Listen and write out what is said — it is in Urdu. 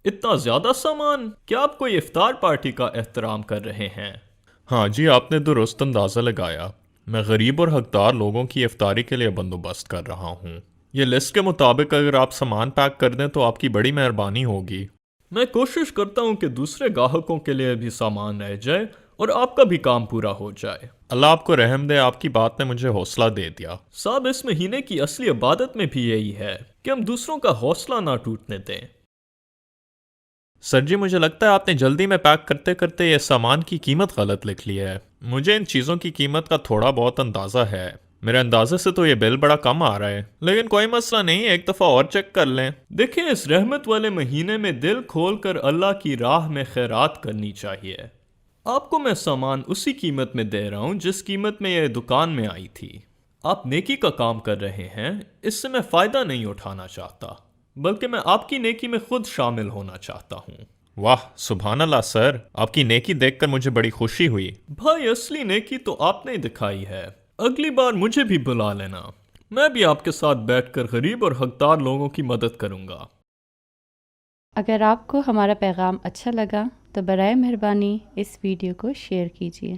اتنا زیادہ سامان؟ کیا آپ کوئی افطار پارٹی کا احترام کر رہے ہیں؟ ہاں جی، آپ نے درست اندازہ لگایا۔ میں غریب اور حقدار لوگوں کی افطاری کے لیے بندوبست کر رہا ہوں۔ یہ لسٹ کے مطابق اگر آپ سامان پیک کر دیں تو آپ کی بڑی مہربانی ہوگی۔ میں کوشش کرتا ہوں کہ دوسرے گاہکوں کے لیے بھی سامان رہ جائے اور آپ کا بھی کام پورا ہو جائے۔ اللہ آپ کو رحم دے، آپ کی بات نے مجھے حوصلہ دے دیا۔ صاحب، اس مہینے کی اصلی عبادت میں بھی یہی ہے کہ ہم دوسروں کا حوصلہ نہ ٹوٹنے دیں۔ سر جی، مجھے لگتا ہے آپ نے جلدی میں پیک کرتے کرتے یہ سامان کی قیمت غلط لکھ لی ہے۔ مجھے ان چیزوں کی قیمت کا تھوڑا بہت اندازہ ہے۔ میرے اندازے سے تو یہ بل بڑا کم آ رہا ہے، لیکن کوئی مسئلہ نہیں، ایک دفعہ اور چیک کر لیں۔ دیکھیں، اس رحمت والے مہینے میں دل کھول کر اللہ کی راہ میں خیرات کرنی چاہیے۔ آپ کو میں سامان اسی قیمت میں دے رہا ہوں جس قیمت میں یہ دکان میں آئی تھی۔ آپ نیکی کا کام کر رہے ہیں، اس سے میں فائدہ نہیں اٹھانا چاہتا، بلکہ میں آپ کی نیکی میں خود شامل ہونا چاہتا ہوں۔ واہ سبحان اللہ سر، آپ کی نیکی دیکھ کر مجھے بڑی خوشی ہوئی۔ بھائی، اصلی نیکی تو آپ نے دکھائی ہے۔ اگلی بار مجھے بھی بلا لینا، میں بھی آپ کے ساتھ بیٹھ کر غریب اور حقدار لوگوں کی مدد کروں گا۔ اگر آپ کو ہمارا پیغام اچھا لگا تو برائے مہربانی اس ویڈیو کو شیئر کیجیے۔